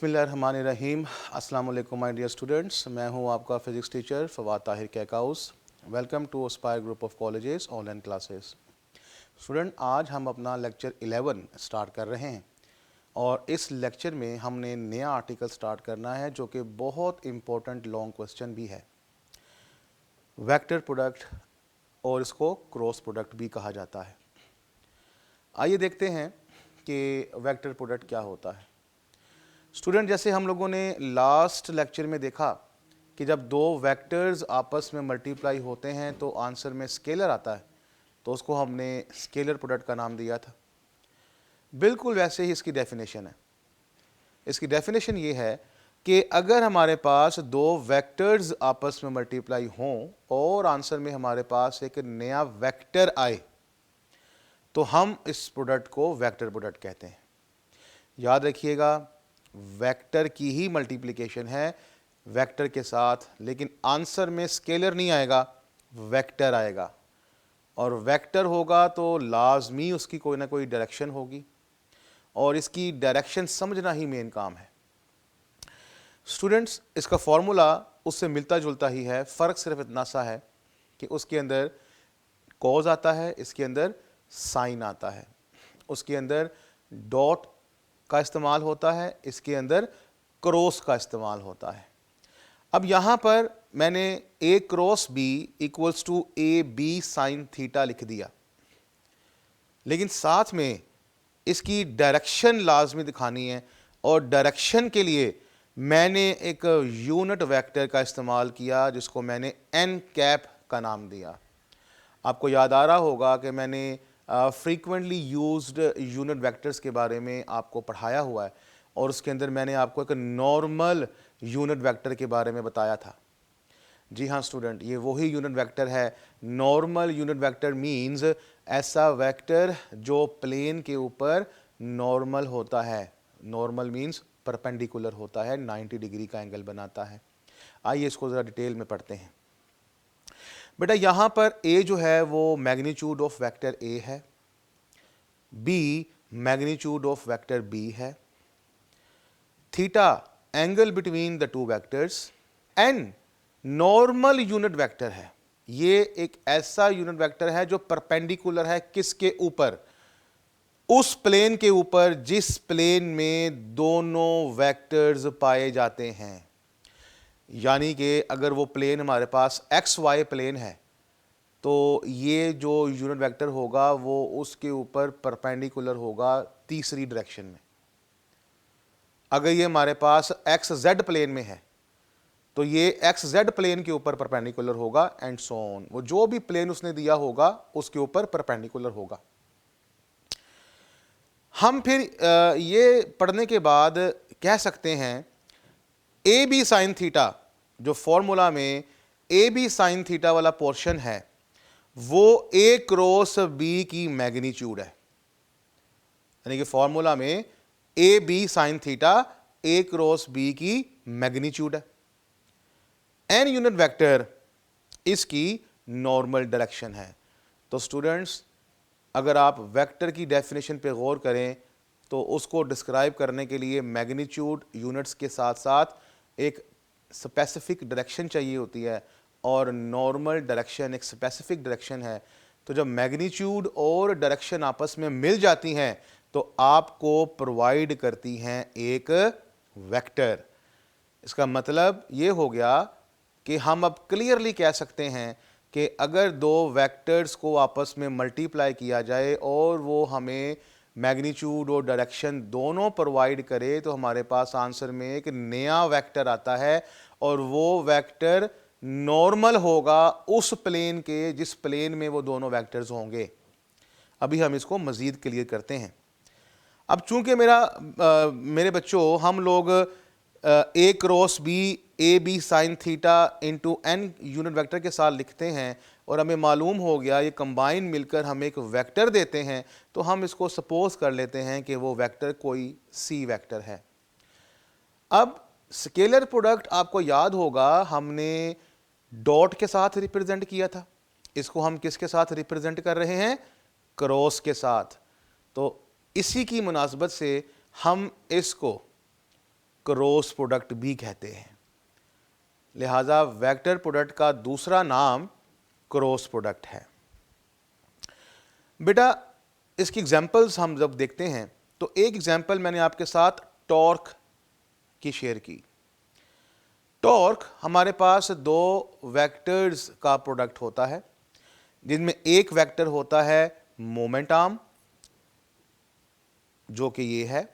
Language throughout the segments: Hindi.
बिस्मिल्लाहिर्रहमानिर्रहीम। अस्सलाम वालेकुम माय डियर स्टूडेंट्स, मैं हूं आपका physics teacher Fawad Tahir Kaikaus. Welcome to Aspire group of colleges online classes. Student, आज हम अपना लेक्चर 11 स्टार्ट कर रहे हैं और इस लेक्चर में हमने नया आर्टिकल स्टार्ट करना है जो कि बहुत इम्पोर्टेंट लॉन्ग क्वेश्चन भी है। वेक्टर प्रोडक्ट और इसको क्रॉस प्रोडक्ट भी कहा जाता है। आइए देखते हैं कि वेक्टर प्रोडक्ट क्या होता है। स्टूडेंट, जैसे हम लोगों ने लास्ट लेक्चर में देखा कि जब दो वेक्टर्स आपस में मल्टीप्लाई होते हैं तो आंसर में स्केलर आता है, तो उसको हमने स्केलर प्रोडक्ट का नाम दिया था। बिल्कुल वैसे ही इसकी डेफिनेशन है। इसकी डेफिनेशन ये है कि अगर हमारे पास दो वेक्टर्स आपस में मल्टीप्लाई हों और आंसर में हमारे पास एक नया वेक्टर आए तो हम इस प्रोडक्ट को वेक्टर प्रोडक्ट कहते हैं। याद रखिएगा, वेक्टर की ही मल्टीप्लिकेशन है वेक्टर के साथ, लेकिन आंसर में स्केलर नहीं आएगा, वेक्टर आएगा। और वेक्टर होगा तो लाजमी उसकी कोई ना कोई डायरेक्शन होगी और इसकी डायरेक्शन समझना ही मेन काम है। स्टूडेंट्स, इसका फॉर्मूला उससे मिलता जुलता ही है, फ़र्क सिर्फ इतना सा है कि उसके अंदर कॉज आता है, इसके अंदर साइन आता है, उसके अंदर डॉट का इस्तेमाल होता है, इसके अंदर क्रॉस का इस्तेमाल होता है। अब यहाँ पर मैंने a cross b equals to A B sine theta लिख दिया, लेकिन साथ में इसकी डायरेक्शन लाजमी दिखानी है और डायरेक्शन के लिए मैंने एक यूनिट वेक्टर का इस्तेमाल किया जिसको मैंने n कैप का नाम दिया। आपको याद आ रहा होगा कि मैंने फ्रीक्वेंटली यूज्ड यूनिट वेक्टर्स के बारे में आपको पढ़ाया हुआ है और उसके अंदर मैंने आपको एक नॉर्मल यूनिट वेक्टर के बारे में बताया था। जी हाँ स्टूडेंट, ये वही यूनिट वेक्टर है। नॉर्मल यूनिट वेक्टर मींस ऐसा वेक्टर जो प्लेन के ऊपर नॉर्मल होता है। नॉर्मल मींस परपेंडिकुलर होता है, 90 डिग्री का एंगल बनाता है। आइए इसको ज़रा डिटेल में पढ़ते हैं। बेटा, यहाँ पर a जो है वो मैग्नीट्यूड ऑफ वेक्टर a है, b magnitude of vector b है, theta angle between the two vectors, n normal unit vector है। ये एक ऐसा यूनिट वेक्टर है जो परपेंडिकुलर है किसके ऊपर? उस प्लेन के ऊपर जिस प्लेन में दोनों वेक्टर्स पाए जाते हैं। यानी कि अगर वो प्लेन हमारे पास एक्स वाई प्लेन है तो ये जो यूनिट वेक्टर होगा वो उसके ऊपर परपेंडिकुलर होगा तीसरी डायरेक्शन में। अगर ये हमारे पास एक्स जेड प्लेन में है तो ये एक्स जेड प्लेन के ऊपर परपेंडिकुलर होगा एंड सो ऑन। वो जो भी प्लेन उसने दिया होगा उसके ऊपर परपेंडिकुलर होगा। हम फिर ये पढ़ने के बाद कह सकते हैं ए बी साइन थीटा, जो फॉर्मूला में ए बी साइन थीटा वाला पोर्शन है वो ए क्रॉस बी की मैग्नीट्यूड है। यानी कि फॉर्मूला में A B sine theta A cross B की मैग्नीट्यूड है। एन यूनिट वेक्टर इसकी नॉर्मल डायरेक्शन है। तो स्टूडेंट्स, अगर आप वेक्टर की डेफिनेशन पे गौर करें तो उसको डिस्क्राइब करने के लिए मैग्नीट्यूड यूनिट्स के साथ साथ एक स्पेसिफिक डायरेक्शन चाहिए होती है और नॉर्मल डायरेक्शन एक स्पेसिफिक डायरेक्शन है। तो जब मैग्नीट्यूड और डायरेक्शन आपस में मिल जाती हैं तो आपको प्रोवाइड करती हैं एक वेक्टर। इसका मतलब ये हो गया कि हम अब क्लियरली कह सकते हैं कि अगर दो वेक्टर्स को आपस में मल्टीप्लाई किया जाए और वो हमें मैग्नीट्यूड और डायरेक्शन दोनों प्रोवाइड करे तो हमारे पास आंसर में एक नया वेक्टर आता है और वो वेक्टर नॉर्मल होगा उस प्लेन के जिस प्लेन में वो दोनों वेक्टर्स होंगे। अभी हम इसको मज़ीद क्लियर करते हैं। अब चूंकि मेरे बच्चों, हम लोग A cross B A B sine theta into n unit vector के साथ लिखते हैं और हमें मालूम हो गया ये कंबाइन मिलकर हमें एक वेक्टर देते हैं, तो हम इसको सपोज कर लेते हैं कि वो वेक्टर कोई सी वेक्टर है। अब स्केलर प्रोडक्ट आपको याद होगा हमने डॉट के साथ रिप्रेजेंट किया था। इसको हम किसके साथ रिप्रेजेंट कर रहे हैं? क्रॉस के साथ। तो इसी की मुनासबत से हम इसको क्रॉस प्रोडक्ट भी कहते हैं। लिहाजा वेक्टर प्रोडक्ट का दूसरा नाम क्रॉस प्रोडक्ट है। बेटा इसकी एग्जांपल्स हम जब देखते हैं तो एक एग्जांपल मैंने आपके साथ टॉर्क की शेयर की। टॉर्क हमारे पास दो वेक्टर्स का प्रोडक्ट होता है, जिनमें एक वेक्टर होता है मोमेंट आर्म जो कि ये है,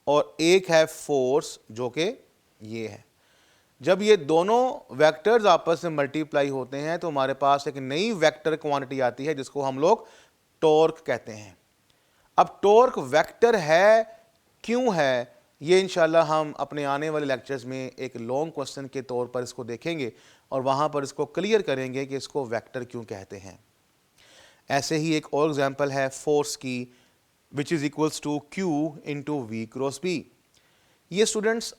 और एक है फोर्स जो कि ये है। जब ये दोनों वेक्टर्स आपस में मल्टीप्लाई होते हैं तो हमारे पास एक नई वेक्टर क्वांटिटी आती है जिसको हम लोग टॉर्क कहते हैं। अब टॉर्क वेक्टर है क्यों है, ये इंशाल्लाह हम अपने आने वाले लेक्चर्स में एक लॉन्ग क्वेश्चन के तौर पर इसको देखेंगे और वहाँ पर इसको क्लियर करेंगे कि इसको वेक्टर क्यों कहते हैं। ऐसे ही एक और एग्जांपल है फोर्स की, which is equals to Q into V cross B। ये स्टूडेंट्स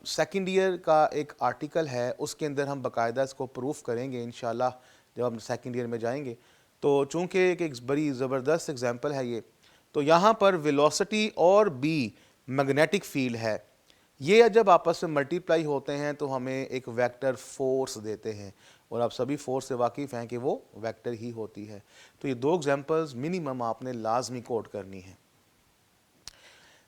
सेकेंड ईयर का एक आर्टिकल है, उसके अंदर हम बाकायदा इसको प्रूफ करेंगे इंशाल्लाह जब हम सेकेंड ईयर में जाएंगे। तो चूँकि एक बड़ी ज़बरदस्त एग्जांपल है ये, तो यहाँ पर वेलोसिटी और B मैग्नेटिक फील्ड है, ये जब आपस में मल्टीप्लाई होते हैं तो हमें एक वेक्टर फोर्स देते हैं, और आप सभी फोर्स से वाकिफ़ हैं कि वो वेक्टर ही होती है। तो ये दो एग्जांपल्स मिनिमम आपने लाजमी कोट करनी है।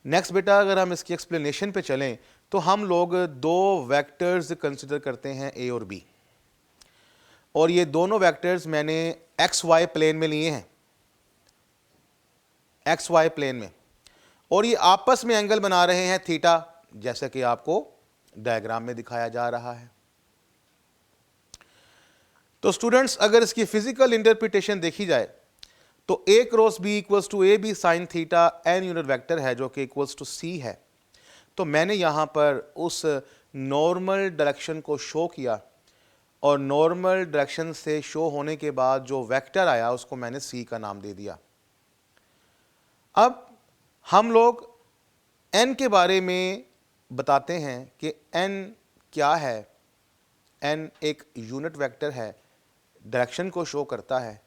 नेक्स्ट बेटा अगर हम इसकी एक्सप्लेनेशन पे चलें तो हम लोग दो वेक्टर्स कंसिडर करते हैं ए और बी, और ये दोनों वेक्टर्स मैंने एक्स वाई प्लेन में लिए हैं, एक्स वाई प्लेन में, और ये आपस में एंगल बना रहे हैं थीटा, जैसा कि आपको डायग्राम में दिखाया जा रहा है। तो स्टूडेंट्स अगर इसकी फिजिकल इंटरप्रिटेशन देखी जाए तो A cross B equals to A B sine theta n unit vector है जो कि इक्वल्स टू सी है। तो मैंने यहाँ पर उस नॉर्मल डायरेक्शन को शो किया, और नॉर्मल डायरेक्शन से शो होने के बाद जो वेक्टर आया उसको मैंने सी का नाम दे दिया। अब हम लोग एन के बारे में बताते हैं कि एन क्या है। एन एक यूनिट वेक्टर है, डायरेक्शन को शो करता है।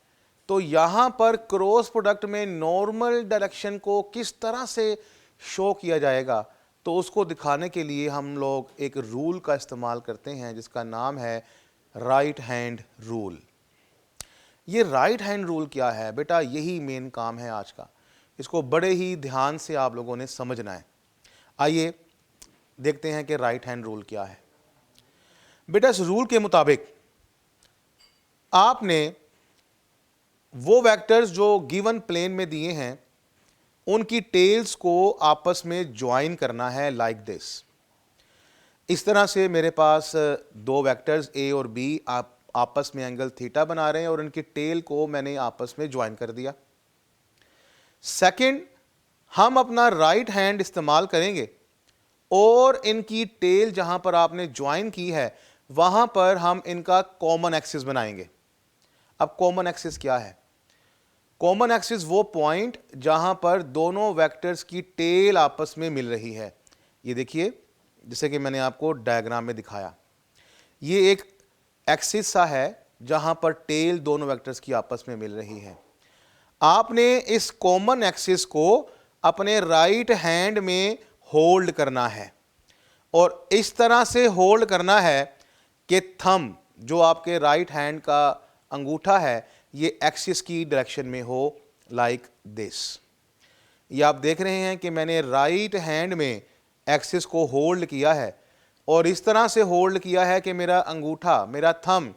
तो यहाँ पर क्रॉस प्रोडक्ट में नॉर्मल डायरेक्शन को किस तरह से शो किया जाएगा, तो उसको दिखाने के लिए हम लोग एक रूल का इस्तेमाल करते हैं जिसका नाम है राइट हैंड रूल। ये राइट हैंड रूल क्या है बेटा, यही मेन काम है आज का, इसको बड़े ही ध्यान से आप लोगों ने समझना है। आइए देखते हैं कि राइट हैंड रूल क्या है। बेटा इस रूल के मुताबिक आपने वो वेक्टर्स जो गिवन प्लेन में दिए हैं उनकी टेल्स को आपस में ज्वाइन करना है लाइक दिस। इस तरह से मेरे पास दो वेक्टर्स ए और बी आपस में एंगल थीटा बना रहे हैं और इनकी टेल को मैंने आपस में ज्वाइन कर दिया। सेकंड, हम अपना राइट हैंड इस्तेमाल करेंगे और इनकी टेल जहां पर आपने ज्वाइन की है वहां पर हम इनका कॉमन एक्सिस बनाएंगे। अब कॉमन एक्सिस क्या है? कॉमन एक्सिस वो पॉइंट जहां पर दोनों वेक्टर्स की टेल आपस में मिल रही है। ये देखिए जैसे कि मैंने आपको डायग्राम में दिखाया, ये एक एक्सिस सा है जहां पर टेल दोनों वेक्टर्स की आपस में मिल रही है। आपने इस कॉमन एक्सिस को अपने राइट हैंड में होल्ड करना है, और इस तरह से होल्ड करना है कि थंब जो आपके राइट हैंड का अंगूठा है ये एक्सिस की डायरेक्शन में हो लाइक दिस। ये आप देख रहे हैं कि मैंने राइट हैंड में एक्सिस को होल्ड किया है और इस तरह से होल्ड किया है कि मेरा अंगूठा, मेरा थंब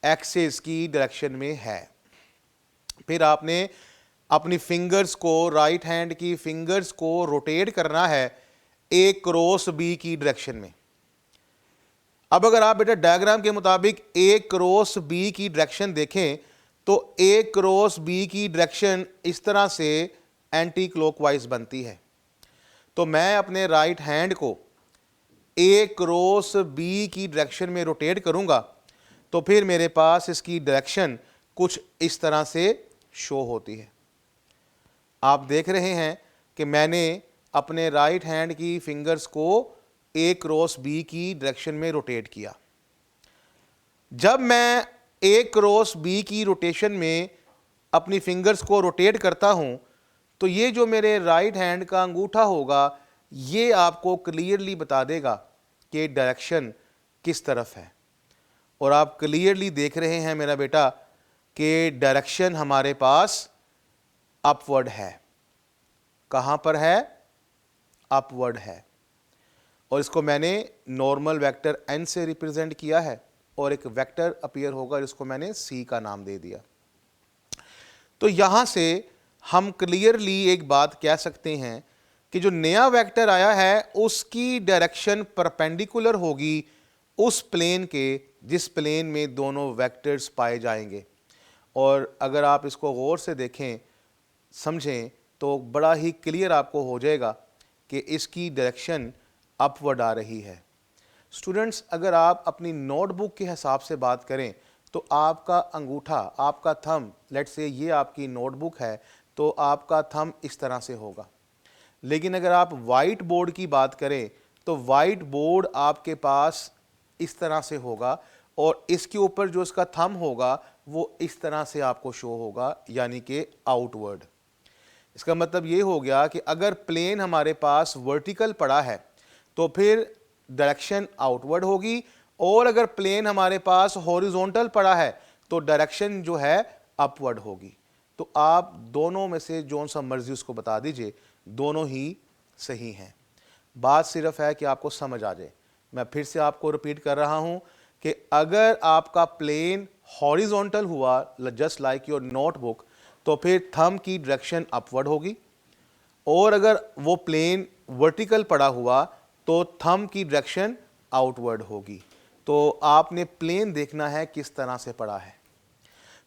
एक्सिस की डायरेक्शन में है। फिर आपने अपनी फिंगर्स को, राइट हैंड की फिंगर्स को रोटेट करना है ए क्रॉस बी की डायरेक्शन में। अब अगर आप बेटा डायग्राम के मुताबिक ए क्रॉस बी की डायरेक्शन देखें तो ए क्रॉस बी की डायरेक्शन इस तरह से एंटी क्लॉकवाइज बनती है। तो मैं अपने राइट हैंड को ए क्रॉस बी की डायरेक्शन में रोटेट करूंगा तो फिर मेरे पास इसकी डायरेक्शन कुछ इस तरह से शो होती है। आप देख रहे हैं कि मैंने अपने राइट हैंड की फिंगर्स को ए क्रॉस बी की डायरेक्शन में रोटेट किया। जब मैं ए क्रॉस बी की रोटेशन में अपनी फिंगर्स को रोटेट करता हूं तो ये जो मेरे राइट हैंड का अंगूठा होगा ये आपको क्लियरली बता देगा कि डायरेक्शन किस तरफ है। और आप क्लियरली देख रहे हैं मेरा बेटा कि डायरेक्शन हमारे पास अपवर्ड है। कहाँ पर है? अपवर्ड है। और इसको मैंने नॉर्मल वेक्टर n से रिप्रेजेंट किया है और एक वेक्टर अपीयर होगा जिसको मैंने c का नाम दे दिया। तो यहां से हम क्लियरली एक बात कह सकते हैं कि जो नया वेक्टर आया है उसकी डायरेक्शन परपेंडिकुलर होगी उस प्लेन के जिस प्लेन में दोनों वेक्टर्स पाए जाएंगे। और अगर आप इसको गौर से देखें, समझें, तो बड़ा ही क्लियर आपको हो जाएगा कि इसकी डायरेक्शन अपवर्ड आ रही है। स्टूडेंट्स, अगर आप अपनी नोटबुक के हिसाब से बात करें तो आपका अंगूठा, आपका थंब, लेट्स से ये आपकी नोटबुक है तो आपका थंब इस तरह से होगा। लेकिन अगर आप वाइट बोर्ड की बात करें तो वाइट बोर्ड आपके पास इस तरह से होगा और इसके ऊपर जो इसका थंब होगा वो इस तरह से आपको शो होगा, यानी कि आउटवर्ड। इसका मतलब ये हो गया कि अगर प्लेन हमारे पास वर्टिकल पड़ा है तो फिर डायरेक्शन आउटवर्ड होगी, और अगर प्लेन हमारे पास हॉरिजॉन्टल पड़ा है तो डायरेक्शन जो है अपवर्ड होगी। तो आप दोनों में से जो सा मर्जी उसको बता दीजिए, दोनों ही सही हैं। बात सिर्फ है कि आपको समझ आ जाए। मैं फिर से आपको रिपीट कर रहा हूं कि अगर आपका प्लेन हॉरिजॉन्टल हुआ जस्ट लाइक योर नोटबुक तो फिर थंब की डायरेक्शन अपवर्ड होगी, और अगर वो प्लेन वर्टिकल पड़ा हुआ तो थंब की डायरेक्शन आउटवर्ड होगी। तो आपने प्लेन देखना है किस तरह से पड़ा है।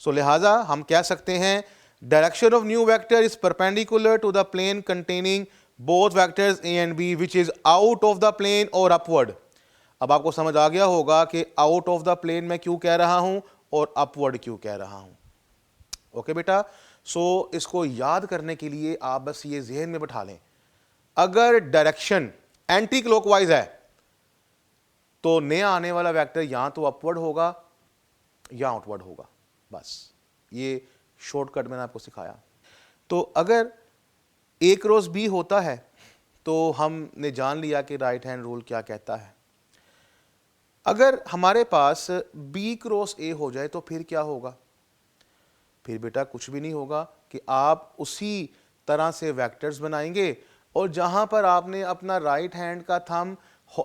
सो लिहाजा हम कह सकते हैं direction of new vector is perpendicular to the plane containing both vectors A and B which is out of the plane और अपवर्ड। अब आपको समझ आ गया होगा कि आउट ऑफ द प्लेन मैं क्यों कह रहा हूं और अपवर्ड क्यों कह रहा हूं। ओके बेटा, सो इसको याद करने के लिए आप बस ये जहन में बैठा लें, अगर डायरेक्शन एंटी क्लॉकवाइज है तो नया आने वाला वेक्टर या तो अपवर्ड होगा या आउटवर्ड होगा। बस ये शॉर्टकट मैंने आपको सिखाया। तो अगर ए क्रॉस बी होता है तो हमने जान लिया कि राइट हैंड रूल क्या कहता है। अगर हमारे पास बी क्रॉस ए हो जाए तो फिर क्या होगा? फिर बेटा कुछ भी नहीं होगा कि आप उसी तरह से वेक्टर्स बनाएंगे और जहां पर आपने अपना राइट हैंड का थंब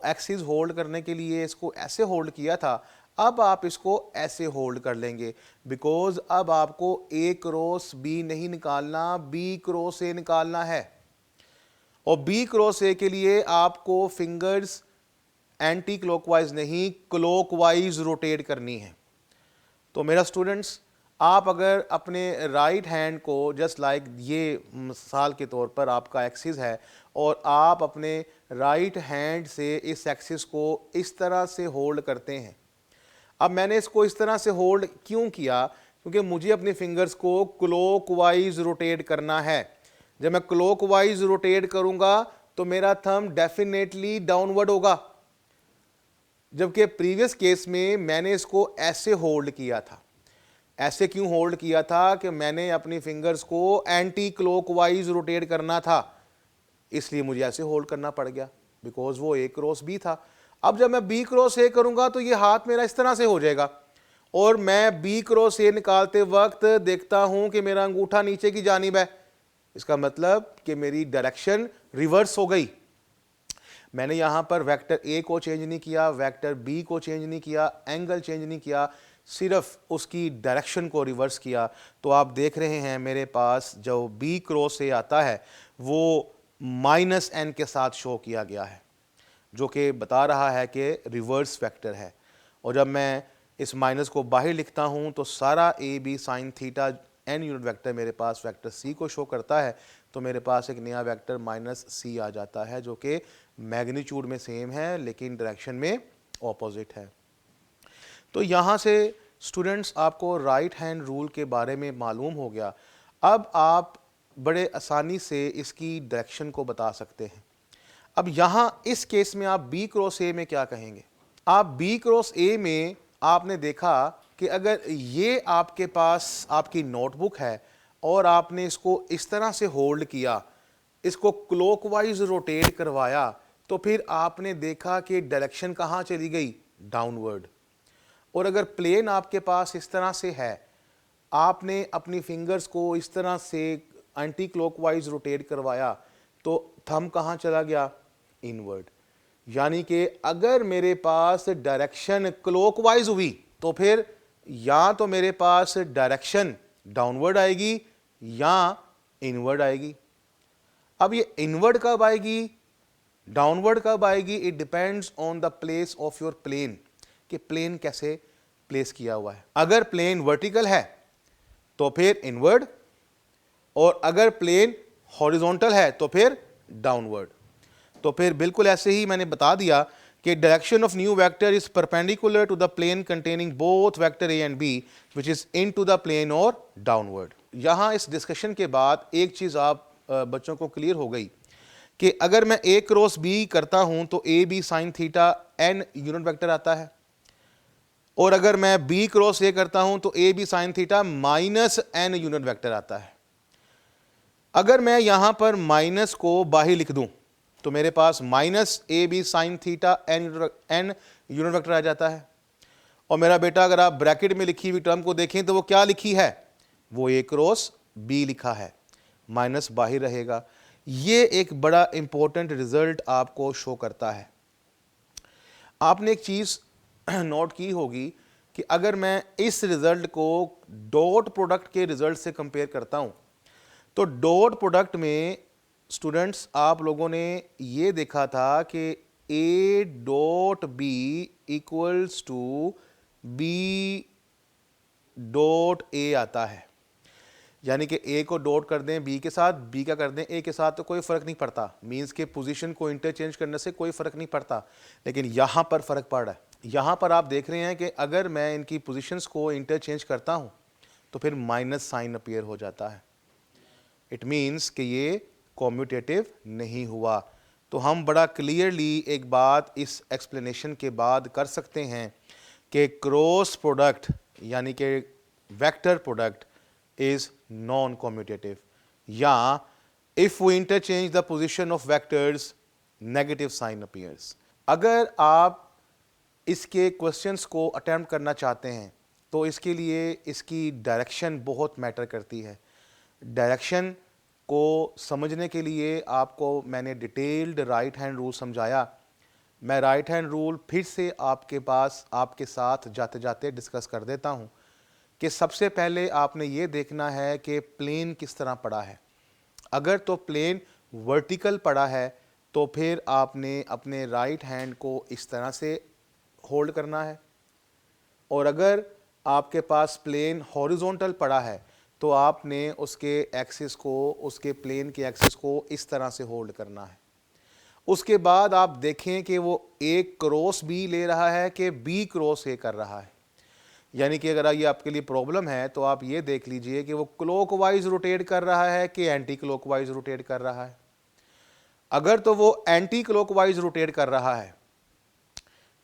एक्सिस होल्ड करने के लिए इसको ऐसे होल्ड किया था, अब आप इसको ऐसे होल्ड कर लेंगे, बिकॉज अब आपको ए क्रॉस बी नहीं निकालना, बी क्रॉस ए निकालना है। और बी क्रॉस ए के लिए आपको फिंगर्स एंटी क्लॉकवाइज नहीं क्लॉकवाइज रोटेट करनी है। तो मेरा स्टूडेंट्स, आप अगर अपने राइट हैंड को जस्ट लाइक ये मिसाल के तौर पर आपका एक्सिस है और आप अपने राइट हैंड से इस एक्सिस को इस तरह से होल्ड करते हैं। अब मैंने इसको इस तरह से होल्ड क्यों किया? क्योंकि मुझे अपने फिंगर्स को क्लॉकवाइज रोटेट करना है। जब मैं क्लॉकवाइज रोटेट करूंगा तो मेरा थंब डेफिनेटली डाउनवर्ड होगा, जबकि प्रीवियस केस में मैंने इसको ऐसे होल्ड किया था। ऐसे क्यों होल्ड किया था? कि मैंने अपनी फिंगर्स को एंटी क्लॉकवाइज रोटेट करना था, इसलिए मुझे ऐसे होल्ड करना पड़ गया, बिकॉज वो ए क्रॉस बी था। अब जब मैं बी क्रॉस ए करूंगा तो ये हाथ मेरा इस तरह से हो जाएगा और मैं बी क्रॉस ए निकालते वक्त देखता हूं कि मेरा अंगूठा नीचे की जानिब है। इसका मतलब कि मेरी डायरेक्शन रिवर्स हो गई। मैंने यहां पर वेक्टर ए को चेंज नहीं किया, वेक्टर बी को चेंज नहीं किया, एंगल चेंज नहीं किया, सिर्फ उसकी डायरेक्शन को रिवर्स किया। तो आप देख रहे हैं मेरे पास जो बी क्रॉस ए आता है वो -n के साथ शो किया गया है, जो कि बता रहा है कि रिवर्स वेक्टर है। और जब मैं इस माइनस को बाहर लिखता हूं तो सारा A B sine theta n unit vector मेरे पास वेक्टर c को शो करता है। तो मेरे पास एक नया वेक्टर -c आ जाता है, जो कि मैग्नीट्यूड में सेम है लेकिन डायरेक्शन में ऑपोजिट है। तो यहाँ से स्टूडेंट्स आपको राइट हैंड रूल के बारे में मालूम हो गया। अब आप बड़े आसानी से इसकी डायरेक्शन को बता सकते हैं। अब यहाँ इस केस में आप बी क्रॉस ए में क्या कहेंगे? आप बी क्रॉस ए में आपने देखा कि अगर ये आपके पास आपकी नोटबुक है और आपने इसको इस तरह से होल्ड किया, इसको क्लॉकवाइज रोटेट करवाया तो फिर आपने देखा कि डायरेक्शन कहाँ चली गई, डाउनवर्ड। और अगर प्लेन आपके पास इस तरह से है, आपने अपनी फिंगर्स को इस तरह से एंटी क्लॉकवाइज रोटेट करवाया तो थंब कहाँ चला गया, इनवर्ड। यानी कि अगर मेरे पास डायरेक्शन क्लॉकवाइज हुई तो फिर या तो मेरे पास डायरेक्शन डाउनवर्ड आएगी या इनवर्ड आएगी। अब ये इनवर्ड कब आएगी, डाउनवर्ड कब आएगी, it depends on the place of your plane, कि प्लेन कैसे प्लेस किया हुआ है। अगर प्लेन वर्टिकल है तो फिर इनवर्ड, और अगर प्लेन हॉरिजॉन्टल है तो फिर डाउनवर्ड। तो फिर बिल्कुल ऐसे ही मैंने बता दिया कि direction of new vector is perpendicular to the plane containing both vector A and B which is into the plane और डाउनवर्ड। यहाँ इस डिस्कशन के बाद एक चीज़ आप बच्चों को क्लियर हो गई कि अगर मैं ए क्रॉस बी करता हूं तो A B sine theta n unit vector आता है, और अगर मैं बी क्रॉस ए करता हूं तो A B sine theta minus n unit vector आता है। अगर मैं यहां पर माइनस को बाहर लिख दूं तो मेरे पास minus A B sine theta n unit vector आ जाता है। और मेरा बेटा अगर आप ब्रैकेट में लिखी हुई टर्म को देखें तो वो क्या लिखी है, वो ए क्रॉस बी लिखा है, माइनस बाहर रहेगा। ये एक बड़ा इंपॉर्टेंट रिजल्ट आपको शो करता है। आपने एक चीज़ नोट की होगी कि अगर मैं इस रिजल्ट को डॉट प्रोडक्ट के रिजल्ट से कंपेयर करता हूं तो डॉट प्रोडक्ट में स्टूडेंट्स आप लोगों ने ये देखा था कि A dot B equals to B dot A आता है। यानी कि ए को डॉट कर दें बी के साथ, बी का कर दें ए के साथ, तो कोई फ़र्क नहीं पड़ता, मीन्स के पोजीशन को इंटरचेंज करने से कोई फ़र्क नहीं पड़ता। लेकिन यहाँ पर फ़र्क पड़ रहा है। यहाँ पर आप देख रहे हैं कि अगर मैं इनकी पोजीशंस को इंटरचेंज करता हूँ तो फिर माइनस साइन अपीयर हो जाता है। इट मीन्स कि ये कॉम्यूटेटिव नहीं हुआ। तो हम बड़ा क्लियरली एक बात इस एक्सप्लेनेशन के बाद कर सकते हैं कि क्रॉस प्रोडक्ट यानी कि वेक्टर प्रोडक्ट is non-commutative, या if we interchange the position of vectors negative sign appears। अगर आप इसके क्वेश्चंस को अटेम्प्ट करना चाहते हैं तो इसके लिए इसकी डायरेक्शन बहुत मैटर करती है। डायरेक्शन को समझने के लिए आपको मैंने डिटेल्ड राइट हैंड रूल समझाया। मैं राइट हैंड रूल फिर से आपके पास आपके साथ जाते जाते डिस्कस कर देता हूँ कि सबसे पहले आपने ये देखना है कि प्लेन किस तरह पड़ा है। अगर तो प्लेन वर्टिकल पड़ा है तो फिर आपने अपने राइट हैंड को इस तरह से होल्ड करना है, और अगर आपके पास प्लेन हॉरिजॉन्टल पड़ा है तो आपने उसके एक्सिस को, उसके प्लेन के एक्सिस को इस तरह से होल्ड करना है। उसके बाद आप देखें कि वो ए क्रॉस बी ले रहा है कि बी क्रॉस ए कर रहा है। यानी कि अगर ये आपके लिए प्रॉब्लम है तो आप ये देख लीजिए कि वो क्लॉकवाइज रोटेट कर रहा है कि एंटी क्लॉकवाइज रोटेट कर रहा है। अगर तो वो एंटी क्लॉकवाइज रोटेट कर रहा है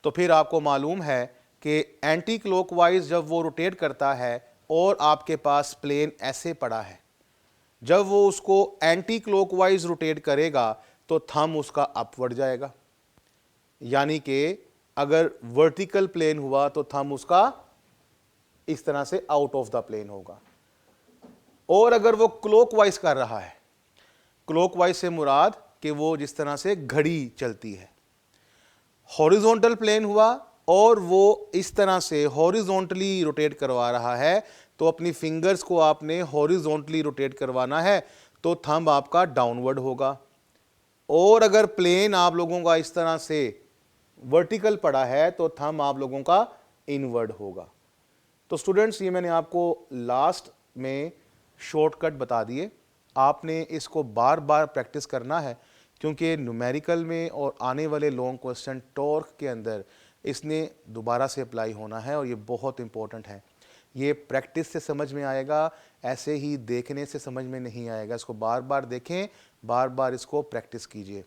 तो फिर आपको मालूम है कि एंटी क्लॉकवाइज जब वो रोटेट करता है और आपके पास प्लेन ऐसे पड़ा है, जब वो उसको एंटी क्लॉकवाइज रोटेट करेगा तो थंब उसका अपवर्ड जाएगा। यानी कि अगर वर्टिकल प्लेन हुआ तो थंब उसका इस तरह से आउट ऑफ द प्लेन होगा। और अगर वो क्लॉकवाइज कर रहा है, क्लॉकवाइज से मुराद कि वो जिस तरह से घड़ी चलती है, हॉरिजॉन्टल प्लेन हुआ और वो इस तरह से हॉरिजॉन्टली रोटेट करवा रहा है तो अपनी फिंगर्स को आपने हॉरिजॉन्टली रोटेट करवाना है तो थंब आपका डाउनवर्ड होगा। और अगर प्लेन आप लोगों का इस तरह से वर्टिकल पड़ा है तो थंब आप लोगों का इनवर्ड होगा। तो स्टूडेंट्स, ये मैंने आपको लास्ट में शॉर्टकट बता दिए, आपने इसको बार बार प्रैक्टिस करना है क्योंकि न्यूमेरिकल में और आने वाले लॉन्ग क्वेश्चन टॉर्क के अंदर इसने दोबारा से अप्लाई होना है और ये बहुत इंपॉर्टेंट है। ये प्रैक्टिस से समझ में आएगा, ऐसे ही देखने से समझ में नहीं आएगा। इसको बार बार देखें, बार बार इसको प्रैक्टिस कीजिए।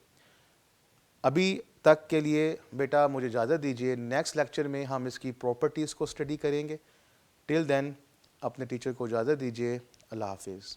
अभी तक के लिए बेटा मुझे इजाज़त दीजिए, नेक्स्ट लेक्चर में हम इसकी प्रॉपर्टीज़ को स्टडी करेंगे। टिल देन अपने टीचर को इजाज़त दीजिए। अल्लाह हाफिज़।